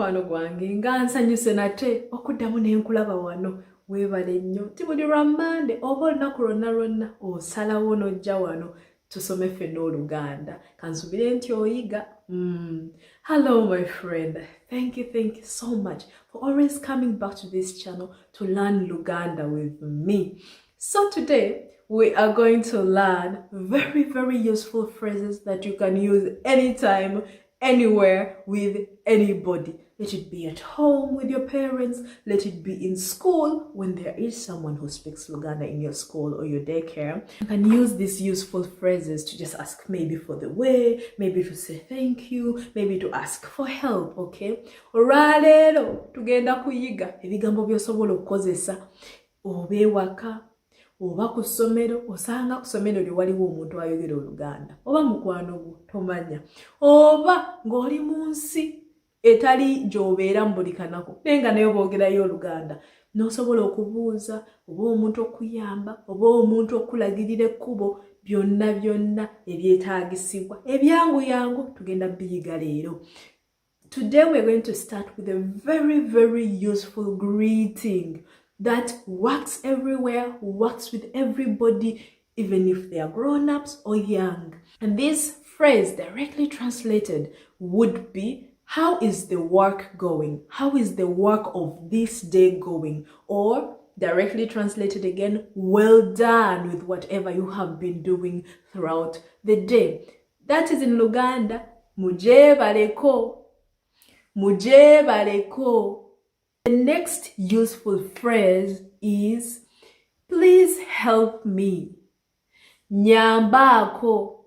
mukwano gwange nga nsanyuse nate okuddamu ne nkulaba wano. Weebale nnyo ti buli lwa Monday oba olunaku lwonna osalawo n'ojja wano tusome ffenna Oluganda. Kansubire nti oyiga. Hello my friend, thank you so much for always coming back to this channel to learn Luganda with me. So today we are going to learn very useful phrases that you can use anytime, anywhere, with anybody. Let it be at home with your parents, let it be in school when there is someone who speaks Luganda in your school or your daycare. You can use these useful phrases to just ask maybe for the way, maybe to say thank you, maybe to ask for help, okay? Olwaleero tugenda kuyiga ebigambo by'osobola okukozesa oba ewaka oba ku ssomero, osanga ku ssomero lyo waliwo omuntu ayogera Oluganda, oba mukwano gwo tomanya, oba ng'oli mu nsi etali gy'obeera mu buli kanaku naye nga nayo boogerayo Oluganda, n'osobola okubuuza oba omuntu okuyamba oba omuntu okulagirira ekkubo, byonna ebyetaagisibwa ebyangu tugenda biyiga leero. Today we're going to start with a very useful greeting that works everywhere, works with everybody, even if they are grown-ups or young. And this phrase, directly translated, would be, how is the work going? How is the work of this day going? Or, directly translated again, well done with whatever you have been doing throughout the day. That is in Luganda, mujebaleko. The next useful phrase is, please help me. Nyambako.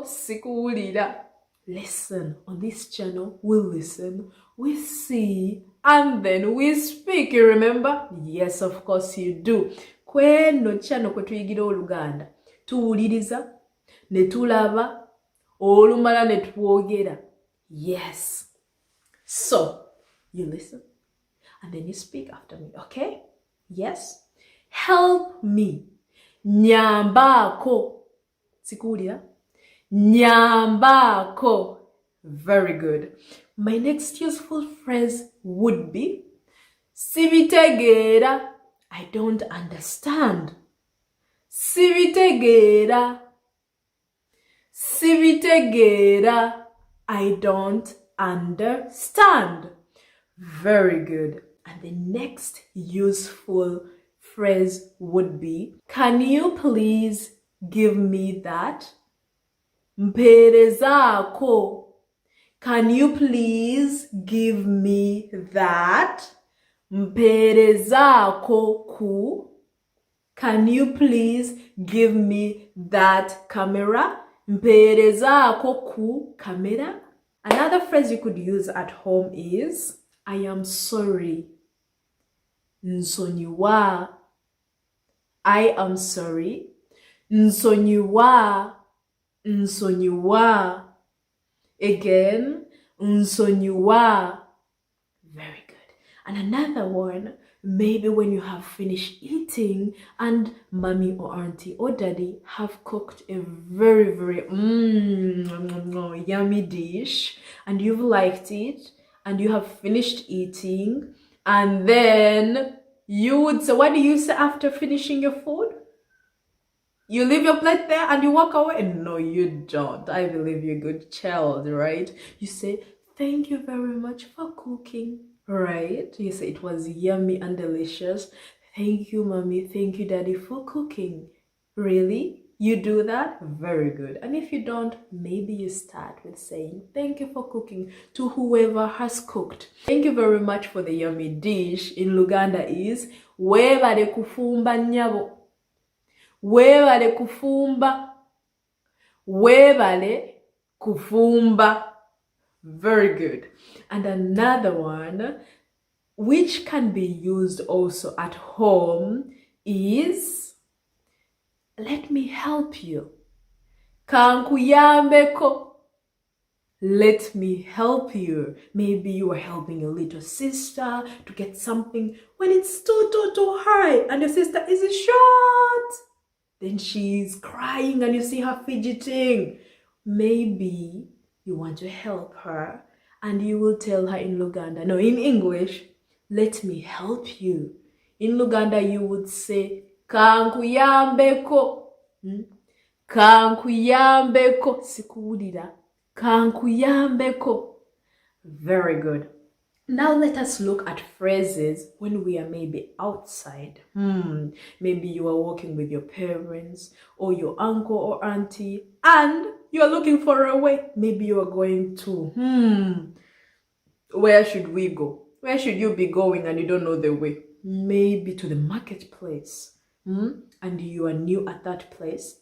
Sikuwulira. Listen, on this channel, we listen, we see, and then we speak. You remember? Yes, of course you do. Kweno channel kwe tuyigira Oluganda. Tuwuliriza, ne tulaba, olumala ne twogera. Yes. So, you listen, and then you speak after me, okay? Yes? Help me. Nyambako. Sikuwulira. Nyambako. Very good. My next useful phrase would be, sibitegeera. I don't understand. Sibitegeera. I don't understand. Very good. And the next useful phrase would be, can you please give me that? Mperezaako. Can you please give me that? Mperezaako ku. Can you please give me that camera? Mperezaako ku camera. Another phrase you could use at home is, I am sorry. Nsonyiwa. I am sorry. Nsonyiwa. Again, nsonyiwa. Very good. And another one, maybe when you have finished eating and mommy or auntie or daddy have cooked a very yummy dish and you've liked it and you have finished eating, and then you would say, what do you say after finishing your food? You leave your plate there and you walk away? No, you don't. I believe you're a good child, right? You say, thank you very much for cooking, right? You say it was yummy and delicious. Thank you, mommy. Thank you, daddy, for cooking. Really? You do that? Very good. And if you don't, maybe you start with saying, thank you for cooking to whoever has cooked. Thank you very much for the yummy dish in Luganda is, weebale kufumba nnyabo. Weebale kufumba. Very good. And another one, which can be used also at home, is, let me help you. Kankuyambeko. Let me help you. Maybe you are helping your little sister to get something when it's too high and your sister is short. then she's crying and you see her fidgeting. Maybe you want to help her and you will tell her in Luganda, no, in English, let me help you. In Luganda, you would say, kankuyambeko. Kankuyambeko. Sikuwulira. Kankuyambeko. Very good. Now let us look at phrases when we are maybe outside. Maybe you are walking with your parents or your uncle or auntie and you are looking for a way. Maybe you are going to, where should we go? Where should you be going and you don't know the way? Maybe to the marketplace. And you are new at that place,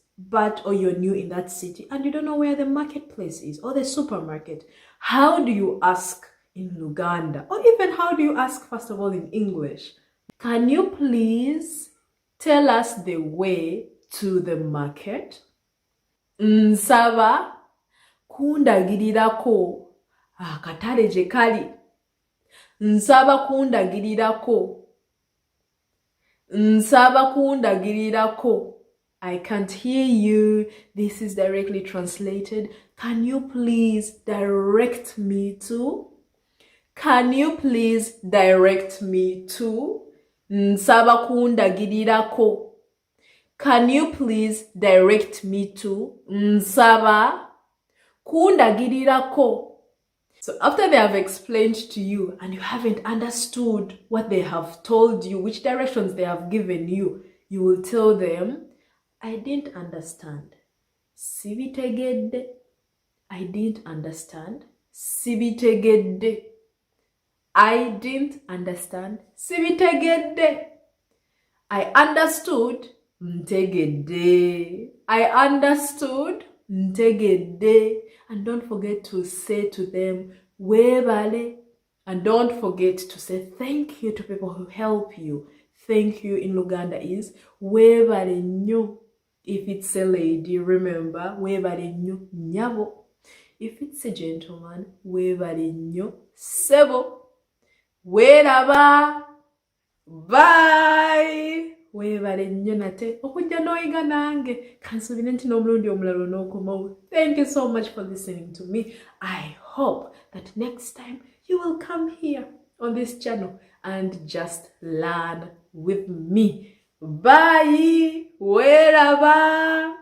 or you're new in that city and you don't know where the marketplace is or the supermarket. How do you ask in Luganda? Or even how do you ask first of all in English? Can you please tell us the way to the market? Nsaba kundagirirako akatale gye kali. Nsaba kundagirirako. Nsaba kundagirirako. I can't hear you. This is directly translated. Can you please direct me to? Can you please direct me to? Nsaba kundagirirako. Can you please direct me to? Nsaba kundagirirako. So after they have explained to you and you haven't understood what they have told you, which directions they have given you, you will tell them, I didn't understand. Sibitegedde. I didn't understand. Sibitegedde. I didn't understand. Sibitegedde. I understood. Ntegedde. I understood. Ntegedde. And don't forget to say to them, webale. And don't forget to say thank you to people who help you. Thank you in Luganda is webale nnyo. If it's a lady, remember, webale nnyo nyabo. If it's a gentleman, webale nnyo sebo. Weraba. Bye. Webale nnyo nate okujja n'oyiga nange kansubire nti n'omulundi omulala n'okomawo. Thank you so much for listening to me. I hope that next time you will come here on this channel and just learn with me. Bye. Weraba.